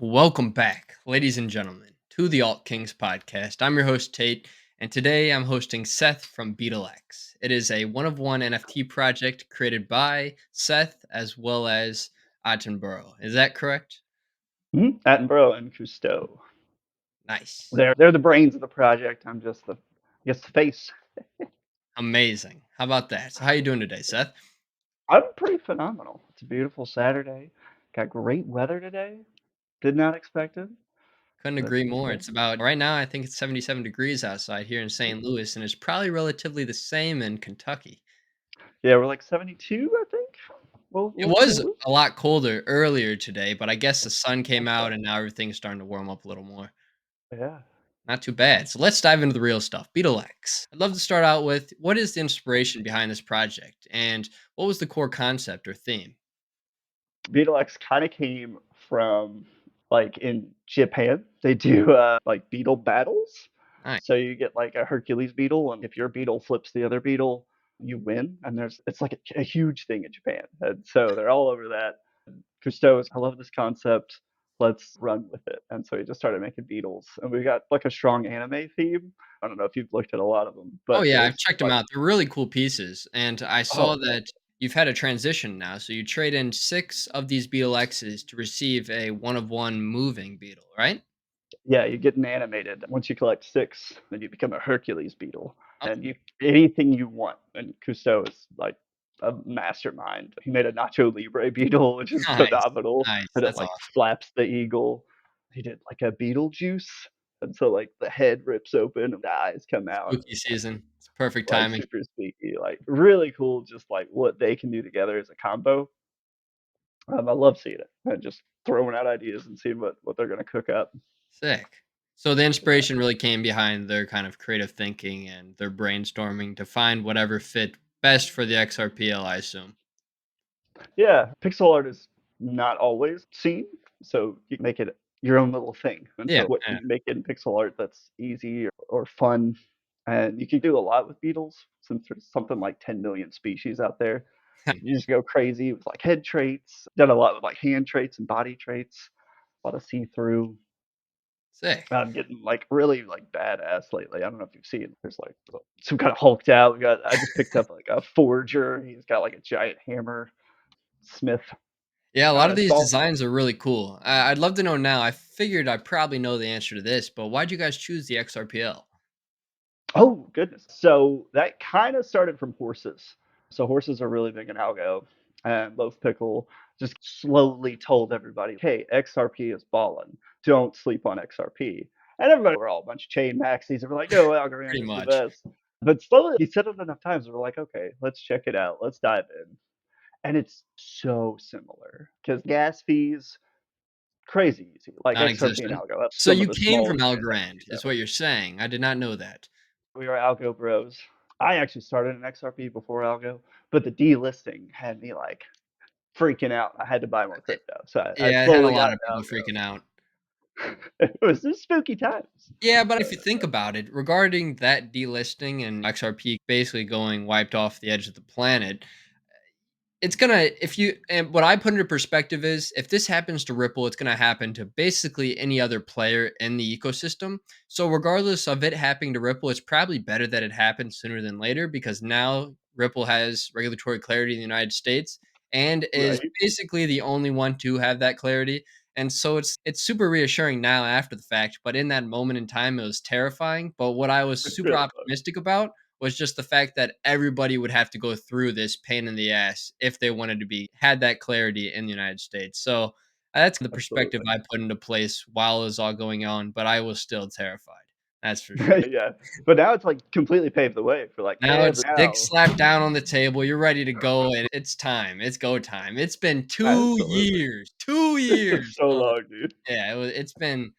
Welcome back, ladies and gentlemen, to the Alt Kings podcast. I'm your host, Tate, and today I'm hosting Seth from BeetleX. It is a one of one NFT project created by Seth as well as Attenborough. Is that correct? Attenborough and Cousteau. Nice. They're the brains of the project. I'm just the face. Amazing. How about that? So how you doing today, Seth? I'm pretty phenomenal. It's a beautiful Saturday. Got great weather today. Did not expect it, Couldn't but agree it's more. good. It's about right now, I think it's 77 degrees outside here in St. Louis, and it's probably relatively the same in Kentucky. Yeah, we're like 72, I think. It We'll was St. Louis. a lot colder earlier today, but I guess the sun came Okay. out and now everything's starting to warm up a little more. Yeah. Not too bad. So let's dive into the real stuff. BeetleX. I'd love to start out with what is the inspiration behind this project and what was the core concept or theme? BeetleX kind of came from like in Japan. They do like beetle battles. Nice. So you get like a Hercules beetle, and if your beetle flips the other beetle, you win. And it's like a huge thing in Japan, and so they're all over that. Cousteau is, I love this concept. Let's run with it. And so he just started making beetles, and we got like a strong anime theme. I don't know if you've looked at a lot of them, Oh but yeah, I've there's checked them like, out. They're really cool pieces. And I saw oh, that you've had a transition now. So you trade in 6 of these BeetleXs to receive a one of one moving beetle, right? yeah, you get an animated. Once you collect six, then you become a Hercules beetle, Oh, and you anything you want. And Cousteau is like a mastermind. He made a Nacho Libre beetle, which is nice. phenomenal, Nice. and it That's like awesome. flaps the eagle. He did like a Beetlejuice, and so like the head rips open and the eyes come out, and Spooky season. It's perfect like timing. super sneaky, like really cool. Just like what they can do together as a combo. I love seeing it and just throwing out ideas and seeing what they're gonna cook up. Sick. So the inspiration really came behind their kind of creative thinking and their brainstorming to find whatever fit best for the XRPL, I assume. Yeah, pixel art is not always seen, so you can make it your own little thing. And Yeah, so, what can yeah. you make in pixel art that's easy or fun? And you can do a lot with beetles since there's something like 10 million species out there. You just go crazy with like head traits. Done a lot with like hand traits and body traits. A lot of see through. Sick. I'm getting like really like badass lately. I don't know if you've seen. There's like some kind of hulked out. I just picked up like a forger. He's got like a giant hammer. Smith. Yeah, a lot of It's these all designs are really cool. I'd love to know now. I figured I probably know the answer to this, but why'd you guys choose the XRPL? Oh, goodness. So that kind of started from horses. So horses are really big in algo, and Loaf Pickle just slowly told everybody, "Hey, XRP is ballin'. Don't sleep on XRP." And everybody were all a bunch of chain maxis, and we're like, "Oh, Pretty Algorand is the much. best." But slowly, he said it enough times, and we're like, "Okay, let's check it out. Let's dive in." And it's so similar because gas fees crazy easy, like XRP and Non-existent. Algo. That's So some of you the came from smallest Algorand, transactions is ever. what you're saying. I did not know that. We were Algo bros. I actually started an XRP before Algo, but the delisting had me like freaking out. I had to buy more crypto, so I Yeah, it had a slowly lot got of people freaking into out. Algo. It was just spooky times. Yeah, but if you Uh, think about it, regarding that delisting and XRP basically going wiped off the edge of the planet, it's gonna if you and what I put into perspective is if this happens to Ripple, it's gonna happen to basically any other player in the ecosystem. So regardless of it happening to Ripple, it's probably better that it happens sooner than later because now Ripple has regulatory clarity in the United States and is right? basically the only one to have that clarity. And so it's super reassuring now after the fact, but in that moment in time, it was terrifying. But what I was It super really was. optimistic about was just the fact that everybody would have to go through this pain in the ass if they wanted to be had that clarity in the United States. So that's the perspective Absolutely. I put into place while it was all going on, but I was still terrified. That's for sure. Yeah, but now it's like completely paved the way for like Now it's every dick now. slapped down on the table. You're ready to go, and it's time. It's go time. It's been 2 Absolutely. years. 2 It's years. so long, dude. Yeah, it's been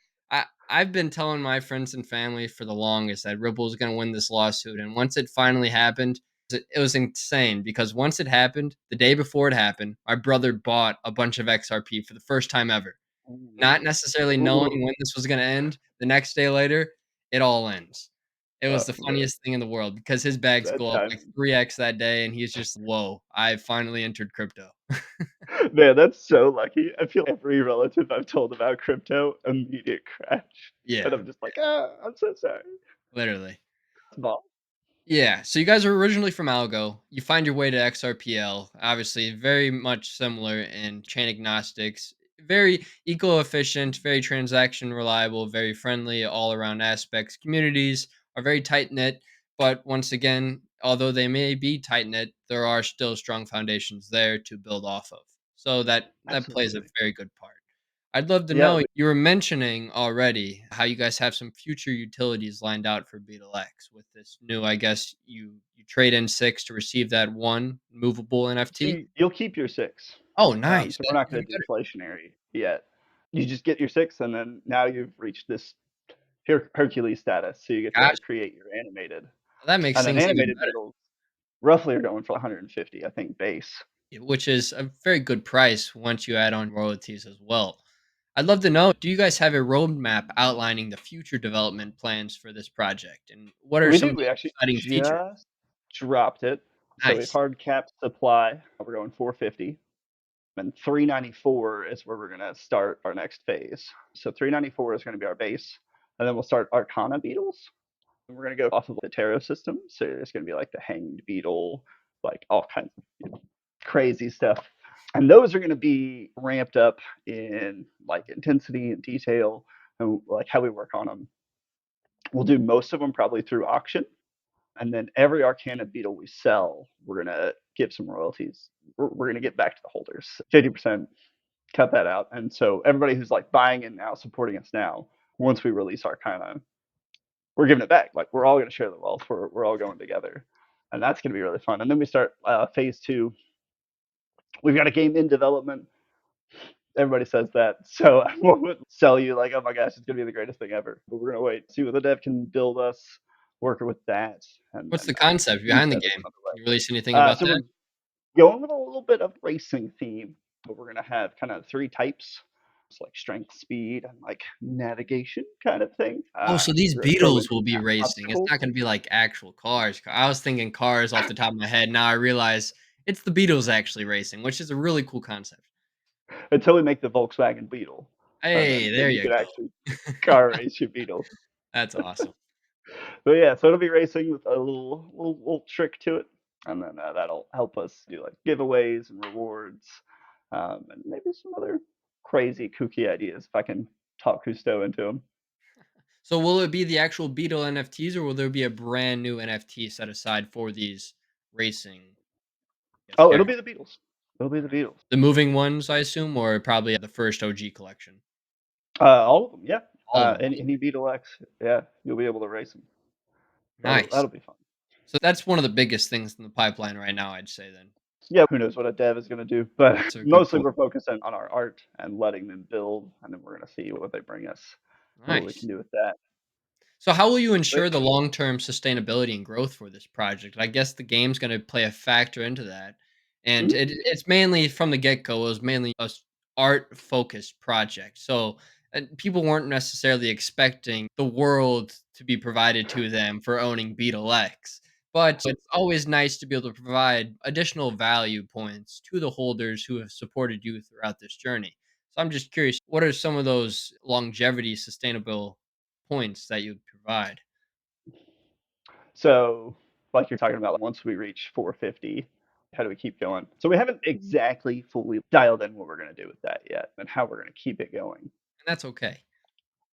I've been telling my friends and family for the longest that Ripple's gonna win this lawsuit, and once it finally happened, it was insane because once it happened, the day before it happened, my brother bought a bunch of XRP for the first time ever, not Ooh. necessarily knowing Ooh. when this was gonna end. The next day later, it all ends. It was the Man, funniest thing in the world because his bags that go up like time. 3x that day, and he's just, "Whoa, I finally entered crypto." Man, that's so lucky. I feel every relative I've told about crypto, immediate crash. And Yeah, I'm just like, ah, I'm so sorry. literally. Small. Yeah, so you guys are originally from Algo. You find your way to XRPL. Obviously, very much similar in chain agnostics. Very eco-efficient, very transaction reliable, very friendly all around aspects. Communities are very tight knit, but once again, although they may be tight knit, there are still strong foundations there to build off of. So that plays a Absolutely. very good part. I'd love to Yeah, know, you were mentioning already how you guys have some future utilities lined out for BeetleX with this new, I guess you trade in 6 to receive that 1 movable so NFT? you'll keep your 6. Oh, nice. So we're That's not even going to do better. inflationary yet. You just get your 6, and then now you've reached this Hercules status. So you get to Gosh, create your animated. that makes And then things even animated better, beetles roughly are going for 150, I think, base. which is a very good price once you add on royalties as well. I'd love to know, do you guys have a roadmap outlining the future development plans for this project? And what are We some of do. We the actually exciting features? just dropped it. So we've Nice. hard capped supply. We're going 450. And 394 is where we're going to start our next phase. So 394 is going to be our base. And then we'll start Arcana beetles. We're going to go off of the tarot system. So there's going to be like the hanged beetle, like all kinds of crazy stuff. And those are going to be ramped up in like intensity and detail and like how we work on them. We'll do most of them probably through auction. And then every Arcana beetle we sell, we're going to give some royalties. We're going to get back to the holders 50%, cut that out. And so everybody who's like buying in now, supporting us now, once we release Arcana, we're giving it back. Like we're all going to share the wealth. We're all going together. And that's going to be really fun. And then we start phase two. We've got a game in development. Everybody says that. So I won't sell you like, oh my gosh, it's going to be the greatest thing ever. But we're going to wait, see what the dev can build us, work with that, and What's then the concept release behind the that game? on Can you the release anything way. about So that? we're going with a little bit of racing theme, but we're going to have kind of three types. It's like strength, speed, and like navigation kind of thing. Oh, so these We're going to throw in Beetles will some be racing. It's obstacles not gonna be like actual cars. I was thinking cars off the top of my head. Now I realize it's the Beatles actually racing, which is a really cool concept. until we make the Volkswagen Beetle. And Hey, then there you you can go. actually car race your Beetle. That's awesome. But yeah, so it'll be racing with a little trick to it, and then that'll help us do like giveaways and rewards, and maybe some other crazy kooky ideas if I can talk Cousteau into them. So will it be the actual Beetle NFTs, or will there be a brand new NFT set aside for these racing, I guess, Oh, it'll be characters? the Beatles. It'll be the Beatles. The moving ones, I assume, or probably the first OG collection? All of them, yeah. All of them. Any BeetleX, yeah, you'll be able to race them. Nice. That'll be fun. So that's one of the biggest things in the pipeline right now, I'd say then. Yeah, who knows what a dev is going to do, but That's a good mostly point. we're focusing on our art and letting them build, and then we're going to see what they bring us and what we can Nice. do with that. So how will you But ensure the long-term sustainability and growth for this project? I guess the game's gonna play a factor into that. And mhm. it's mainly from the get-go, it was mainly a art-focused project. So, people weren't necessarily expecting the world to be provided to them for owning BeetleX. But it's always nice to be able to provide additional value points to the holders who have supported you throughout this journey. So I'm just curious, what are some of those longevity sustainable points that you'd provide? So, like you're talking about, like, once we reach 450, how do we keep going? So we haven't exactly fully dialed in what we're going to do with that yet and how we're going to keep it going. And that's okay.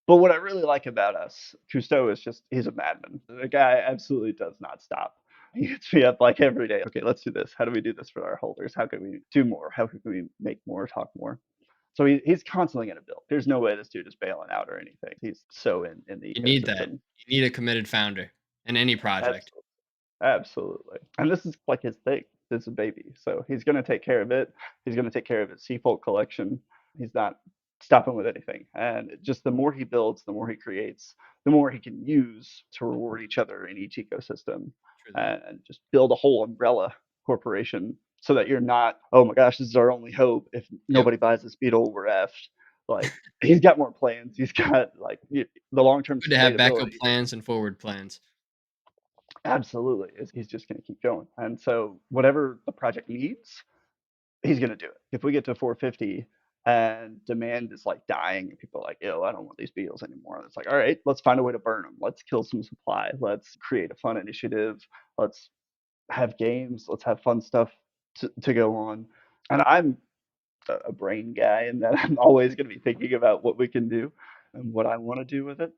But what I really like about us, Cousteau is just, he's a madman. The guy absolutely does not stop. He hits me up like every day. Okay, let's do this. How do we do this for our holders? How can we do more? How can we make more, talk more? So he's constantly going to build. There's no way this dude is bailing out or anything. He's so in the You need that. ecosystem. You need a committed founder in any project. Absolutely. Absolutely. And this is like his thing. This is a baby. So he's going to take care of it. He's going to take care of his Seafold collection. He's not stopping with anything. And just the more he builds, the more he creates, the more he can use to reward each other in each ecosystem True that. and just build a whole umbrella corporation so that you're not, oh my gosh, this is our only hope. If Yep. nobody buys this Beetle, we're effed. Like he's got more plans. He's got like the long term Good to have backup sustainability. plans and forward plans. Absolutely. He's just going to keep going. And so, whatever the project needs, he's going to do it. If we get to 450 and demand is like dying and people are like, yo, I don't want these beetles anymore. And it's like, all right, let's find a way to burn them. Let's kill some supply. Let's create a fun initiative. Let's have games. Let's have fun stuff to go on. And I'm a brain guy and that I'm always going to be thinking about what we can do and what I want to do with it.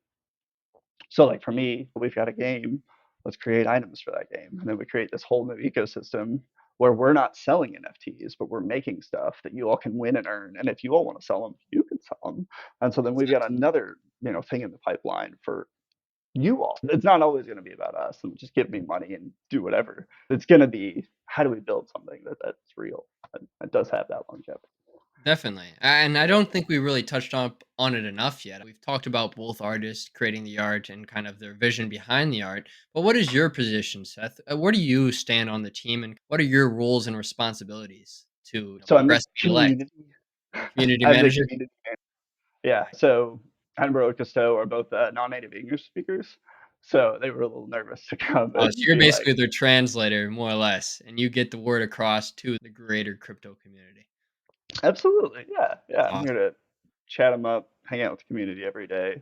So, like for me, we've got a game. Let's create items for that game, and then we create this whole new ecosystem where we're not selling NFTs, but we're making stuff that you all can win and earn. And if you all want to sell them, you can sell them. And so then we've got another, thing in the pipeline for you all. It's not always going to be about us and just give me money and do whatever. It's going to be how do we build something that's real and that does have that longevity. Definitely. And I don't think we really touched on it enough yet. We've talked about both artists creating the art and kind of their vision behind the art. But what is your position, Seth? Where do you stand on the team and what are your roles and responsibilities to So I'm the progress BeetleX? community. Community I'm the manager? community. Yeah. Nice. So Edinburgh and Costello are both non-native English speakers, so they were a little nervous to come Oh, so and you're be like, basically their translator, more or less, and you get the word across to the greater crypto community. absolutely, yeah, That's yeah. I'm awesome. here to chat them up, hang out with the community every day,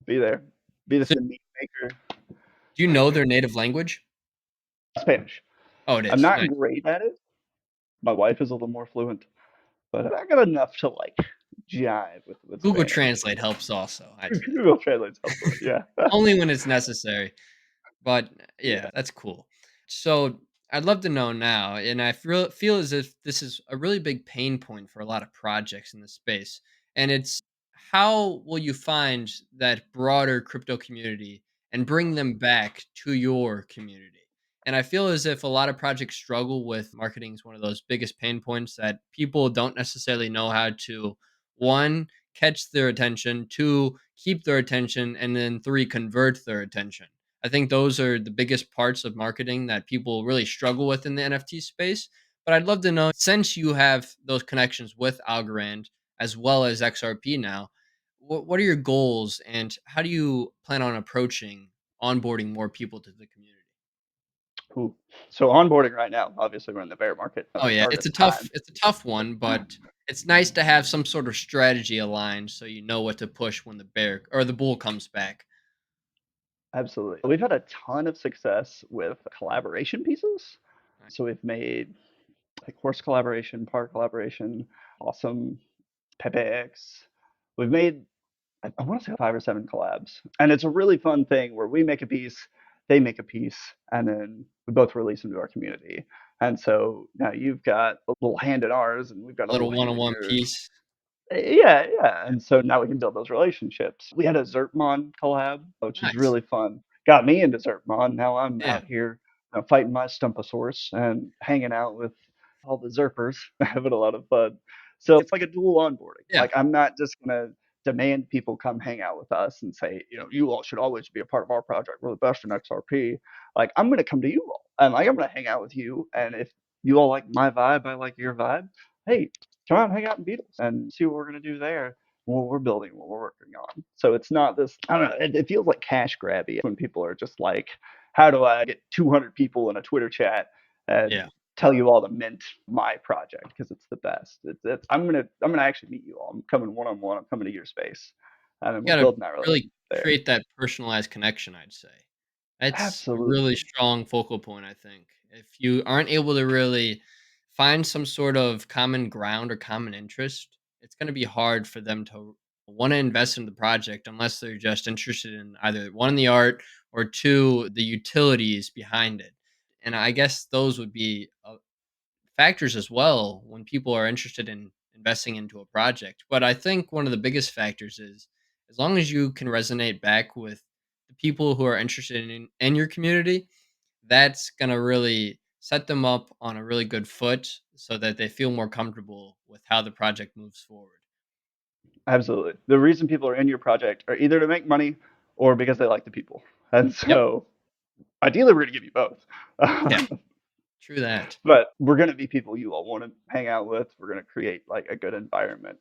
be there, be So the meat maker. do you know their native language? Spanish. Oh, it I'm is. not Nice. great at it. My wife is a little more fluent, but I got enough to like jive with Google Spanish. Translate helps also, I'd say. Google translates helps with it. Yeah. Only when it's necessary. But Yeah. yeah, that's cool. So I'd love to know now, and I feel as if this is a really big pain point for a lot of projects in the space. And it's how will you find that broader crypto community and bring them back to your community? And I feel as if a lot of projects struggle with marketing is one of those biggest pain points that people don't necessarily know how to one, catch their attention, two, keep their attention, and then three, convert their attention. I think those are the biggest parts of marketing that people really struggle with in the NFT space. But I'd love to know, since you have those connections with Algorand as well as XRP now, what are your goals and how do you plan on approaching onboarding more people to the community? Ooh. So onboarding right now, obviously we're in the bear market, Oh the yeah, darkest time. it's a tough one, but it's nice to have some sort of strategy aligned so you know what to push when the bear or the bull comes back. Absolutely. We've had a ton of success with collaboration pieces. Right. So we've made like horse collaboration, park collaboration, awesome PepeX. We've made, I want to say 5 or 7 collabs. And it's a really fun thing where we make a piece, they make a piece, and then we both release them to our community. And so now you've got a little hand in ours, and we've got A a little little hand in one-on-one yours. piece. Yeah, yeah. And so now we can build those relationships. We had a Xrpmon collab, which is Nice. really fun. Got me into Xrpmon. Now I'm Yeah. out here fighting my Stumpasaurus and hanging out with all the Zerpers, having a lot of fun. So it's like a dual onboarding. Yeah. Like I'm not just gonna demand people come hang out with us and say, you all should always be a part of our project. We're the best in XRP. Like I'm gonna come to you all and like I'm gonna hang out with you. And if you all like my vibe, I like your vibe. Hey, come out and hang out in Beetles and see what we're going to do there, what we're building, what we're working on. So it's not this, I don't know, it feels like cash grabby when people are just like, how do I get 200 people in a Twitter chat and Yeah. tell you all to mint my project because it's the best. I'm gonna actually meet you all. I'm coming one on one. I'm coming to your space, and then You we're gotta building that really relationship there. create that personalized connection, I'd say. That's a really Absolutely, strong focal point, I think. If you aren't able to really find some sort of common ground or common interest, it's gonna be hard for them to wanna invest in the project unless they're just interested in either one, the art or two, the utilities behind it. And I guess those would be factors as well when people are interested in investing into a project. But I think one of the biggest factors is as long as you can resonate back with the people who are interested in your community, that's going to really set them up on a really good foot so that they feel more comfortable with how the project moves forward. absolutely. The reason people are in your project are either to make money or because they like the people, and Yep. so ideally we're going to give you both. Yeah. True that. But we're going to be people you all want to hang out with. We're going to create like a good environment.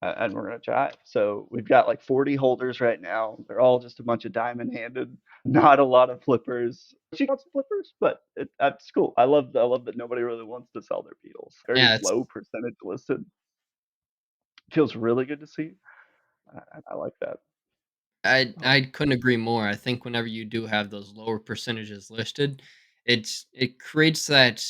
and we're gonna jive. So we've got like 40 holders right now. They're all just a bunch of diamond handed, not a lot of flippers. She wants some flippers, but that's cool. I love that nobody really wants to sell their beetles. Very Yeah, it's low percentage listed. Feels really good to see. I like that. I like I couldn't agree more. I think whenever you do have those lower percentages listed, it creates that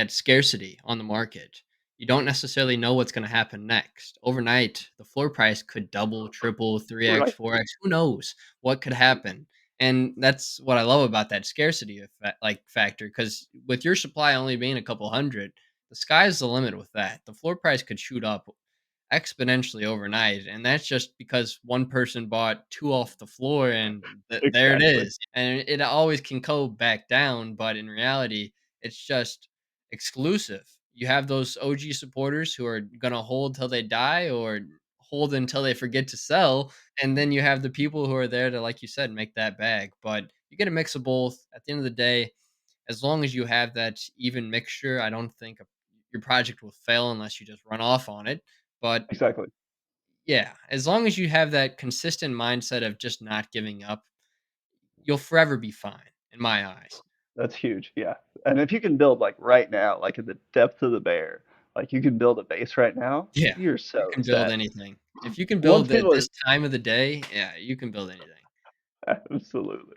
scarcity on the market. You don't necessarily know what's going to happen next. Overnight, the floor price could double, triple, 3x, right. 4x. Who knows what could happen? And that's what I love about that scarcity factor cuz with your supply only being a couple hundred, the sky's the limit with that. The floor price could shoot up exponentially overnight, and that's just because one person bought 2 off the floor and there it Exactly. is, and it always can go back down, but in reality, it's just exclusive. You have those OG supporters who are gonna hold till they die or hold until they forget to sell, and then you have the people who are there to, like you said, make that bag, but you get a mix of both. At the end of the day, as long as you have that even mixture, I don't think your project will fail unless you just run off on it, but Exactly. yeah, as long as you have that consistent mindset of just not giving up, you'll forever be fine in my eyes. That's huge. Yeah. And if you can build like right now, like in the depth of the bear, like you can build a base right now, Yeah, you're you so can build set. anything. If you can Once build at people are this time of the day, yeah, you can build anything. absolutely.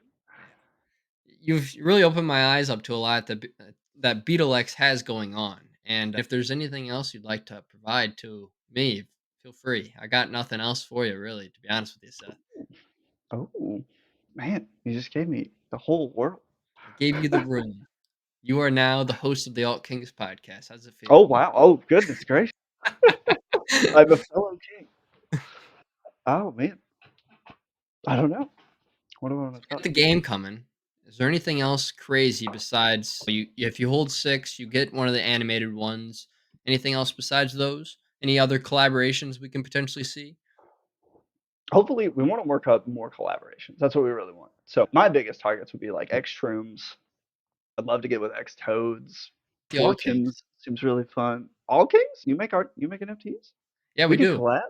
Yeah. You've really opened my eyes up to a lot that BeetleX has going on. And if there's anything else you'd like to provide to me, feel free. I got nothing else for you, really, to be honest with you, Seth. Oh, man, you just gave me the whole world. I gave you the room. You are now the host of the Alt Kings podcast. How's it feel? Oh, wow. Oh, goodness gracious. I'm a fellow king. Oh, man. I don't know. What do I want to Get talk? the game coming. Is there anything else crazy besides if you hold 6, you get one of the animated ones. Anything else besides those? Any other collaborations we can potentially see? Hopefully, we want to work up more collaborations. That's what we really want. So, my biggest targets would be like X Shrooms. I'd love to get with X Toads. The Alt Kings. Fortunes seems really fun. All Kings? You make NFTs? Yeah, We we could do. collab.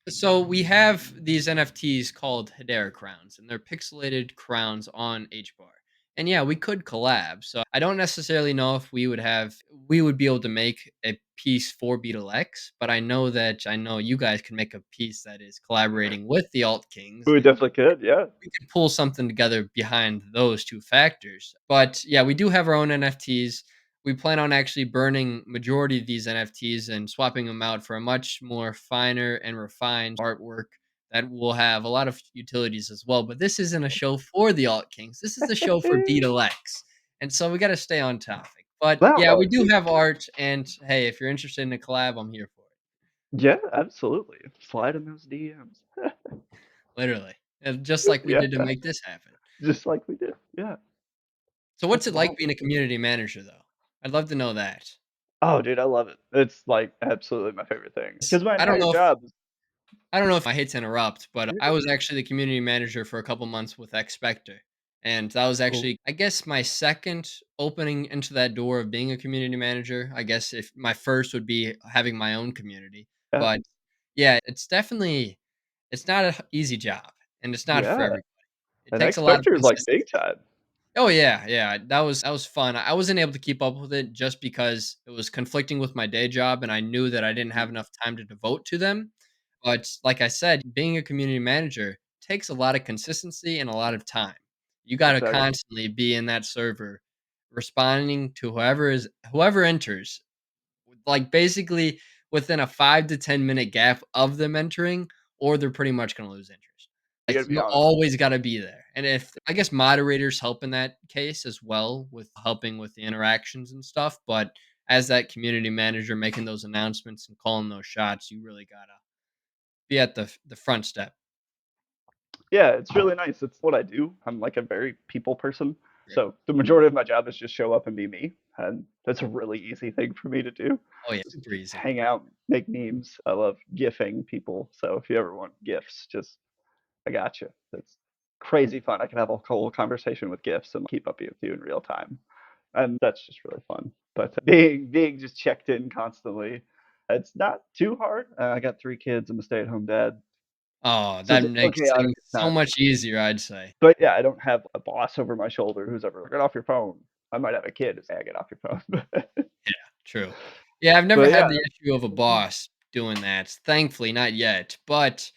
So we have these NFTs called Hedera crowns, and they're pixelated crowns on HBAR. And yeah, we could collab. So I don't necessarily know if we would be able to make a piece for BeetleX, but I know you guys can make a piece that is collaborating with the Alt Kings, We and definitely could. Yeah. we could pull something together behind those 2 factors. But yeah, we do have our own NFTs. We plan on actually burning majority of these NFTs and swapping them out for a much more finer and refined artwork that will have a lot of utilities as well. But this isn't a show for the Alt Kings. This is a show for BeetleX. And so we got to stay on topic. But Wow. yeah, we do Dude. have art. And hey, if you're interested in a collab, I'm here for it. Yeah, absolutely. Slide in those DMs. Literally. And just like we Yeah, did to make this happen. just like we did. Yeah, So what's that's it like wild. being a community manager though? I'd love to know that. Oh, dude, I love it. It's like absolutely my favorite thing because my I don't entire know if job is I hate to interrupt, but you're I good. was actually the community manager for a couple months with Xpector. And that was Oh, actually, I guess, my second opening into that door of being a community manager. I guess if my first would be having my own community. yeah, But yeah, it's not an easy job and it's not for yeah. everybody. It And takes X a lot of Factor is like big consistency. time. Oh yeah, yeah. That was fun. I wasn't able to keep up with it just because it was conflicting with my day job and I knew that I didn't have Mhm. enough time to devote to them. But like I said, being a community manager takes a lot of consistency and a lot of time. You got to Exactly. constantly be in that server responding to whoever enters like, basically within a 5 to 10-minute gap of them entering, or they're pretty much gonna lose interest. You Like, gotta be you honest. always gotta be there, and if I guess moderators help in that case as well with helping with the interactions and stuff, but as that community manager making those announcements and calling those shots, you really gotta be at the front step. Yeah, it's really nice. It's what I do. I'm like a very people person. Great. So the majority of my job is just show up and be me. And that's a really easy thing for me to do. Oh, yeah, Just super easy. hang out, make memes. I love gifting people. So if you ever want gifts, just I got you. That's crazy fun. I can have a whole conversation with gifts and keep up with you in real time. And that's just really fun. But being just checked in constantly. It's not too hard. I got 3 kids. I'm a stay-at-home dad, Oh, so that it's a little makes chaotic things at so times. much easier, I'd say. But yeah, I don't have a boss over my shoulder who's ever like, "Get off your phone." I might have a kid who say, "Hey, get off your phone." Yeah, true. Yeah, I've never But had yeah, the issue of a boss doing that. Thankfully, not yet. But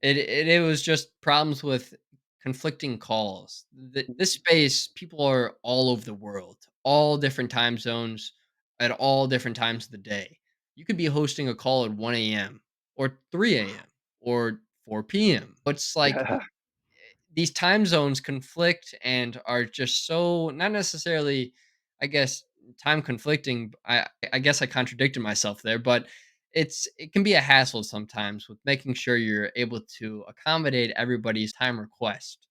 it was just problems with conflicting calls. This space, people are all over the world, all different time zones, at all different times of the day. You could be hosting a call at 1 a.m. or 3 a.m. or 4 p.m. It's like yeah, these time zones conflict and are just so not necessarily, I guess, time conflicting. I guess I contradicted myself there, but it can be a hassle sometimes with making sure you're able to accommodate everybody's time request.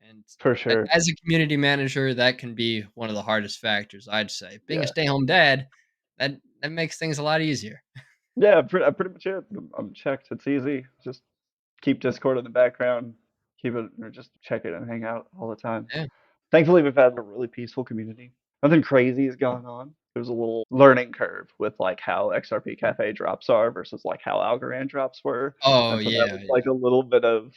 And for sure. as a community manager, that can be one of the hardest factors, I'd say. Being a Yeah. stay-home dad, that makes things a lot easier. Yeah, pretty much it. I'm checked. It's easy. Just keep Discord in the background, keep it or just check it and hang out all the time. Yeah. Thankfully, we've had a really peaceful community. Nothing crazy has gone on. There's a little learning curve with like how XRP Cafe drops are versus like how Algorand drops were. Oh And so that yeah, was like yeah. a little bit of,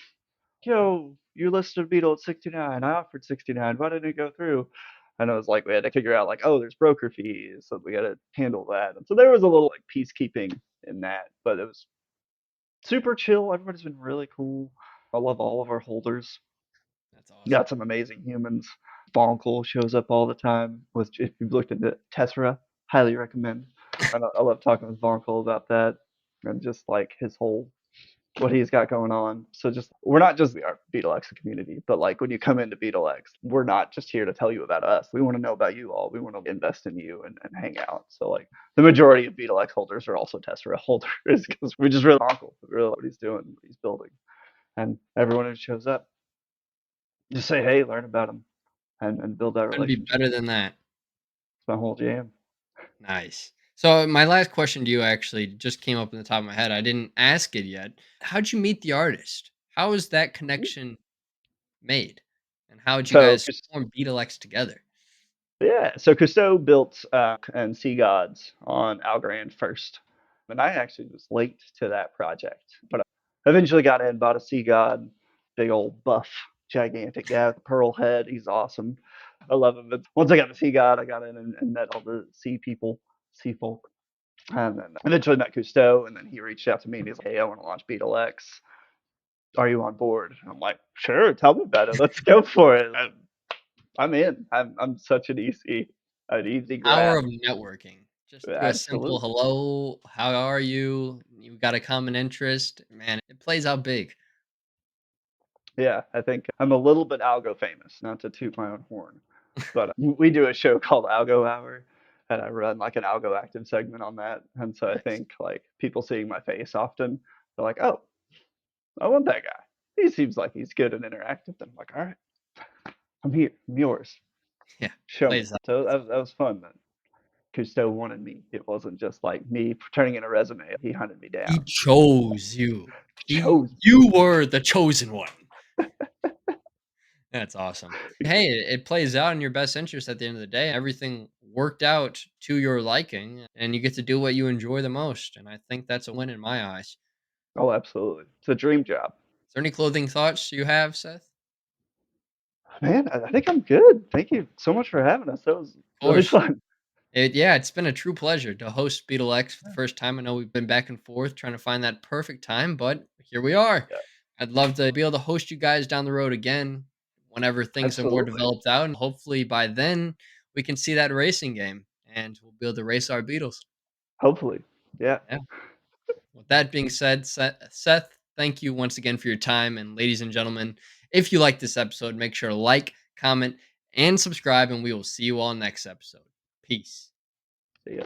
yo, you listed Beetle at 69. I offered 69. Why didn't it go through? And it was like we had to figure out like, oh, there's broker fees, so we got to handle that. And so there was a little like peacekeeping in that, but it was super chill. Everybody's been really cool. I love all of our holders. That's awesome. Got some amazing humans. Bonkel shows up all the time. With if you've looked into Tessera, highly recommend. I love talking with Bonkel about that and just like his whole what he's got going on. So just we're not just our BeetleX community, but like when you come into BeetleX, we're not just here to tell you about us. We want to know about you all. We want to invest in you and hang out. So like the majority of BeetleX holders are also Tessera holders because we just really Bonkel, really what he's doing, what he's building, and everyone who shows up, just say hey, learn about him, and build that Couldn't be relationship. better than that. It's my whole jam. Nice. So my last question to you actually just came up in the top of my head. I didn't ask it yet. How'd you meet the artist? How is that connection made? And how did you So guys form BeetleX together? yeah, so Cousteau built and Sea Gods on Algorand first, and I actually was late to that project, but I eventually got in, bought a Sea God, big old buff, gigantic guy with a pearl head. He's awesome. I love him. But once I got the Sea God, I got in and met all the sea people, sea folk, and then eventually met Cousteau, and then he reached out to me and he's like, "Hey, I want to launch BeetleX. Are you on board?" And I'm like, "Sure, tell me about it. Let's go for it." I'm in. I'm such an easy Power grab. of networking. Just through a simple Absolutely. hello, how are you? You got a common interest. Man, it plays out big. Yeah, I think I'm a little bit algo famous, not to toot my own horn, but we do a show called Algo Hour, and I run like an algo active segment on that. And so I Nice. think like people seeing my face often, they're like, "Oh, I want that guy. He seems like he's good and interactive." And I'm like, "All right, I'm here. I'm yours. Yeah, Show me." plays out. So that was fun. Then Cousteau wanted me. It wasn't just like me turning in a resume. He hunted me He down. chose you. Chose You were the chosen one. That's awesome. Hey, it plays out in your best interest at the end of the day. Everything worked out to your liking, and you get to do what you enjoy the most. And I think that's a win in my eyes. Oh, absolutely. It's a dream job. Is there any clothing thoughts you have, Seth? Man, I think I'm good. Thank you so much for having us. That was Of really course. fun. Yeah, it's been a true pleasure to host BeetleX for the first time. I know we've been back and forth trying to find that perfect time, but here we are. Yeah, I'd love to be able to host you guys down the road again whenever things are more absolutely. developed out. And hopefully by then we can see that racing game and we'll be able to race our Beetles. Hopefully. Yeah, Yeah. With that being said, Seth, thank you once again for your time. And ladies and gentlemen, if you like this episode, make sure to like, comment, and subscribe. And we will see you all next episode. Peace. see ya.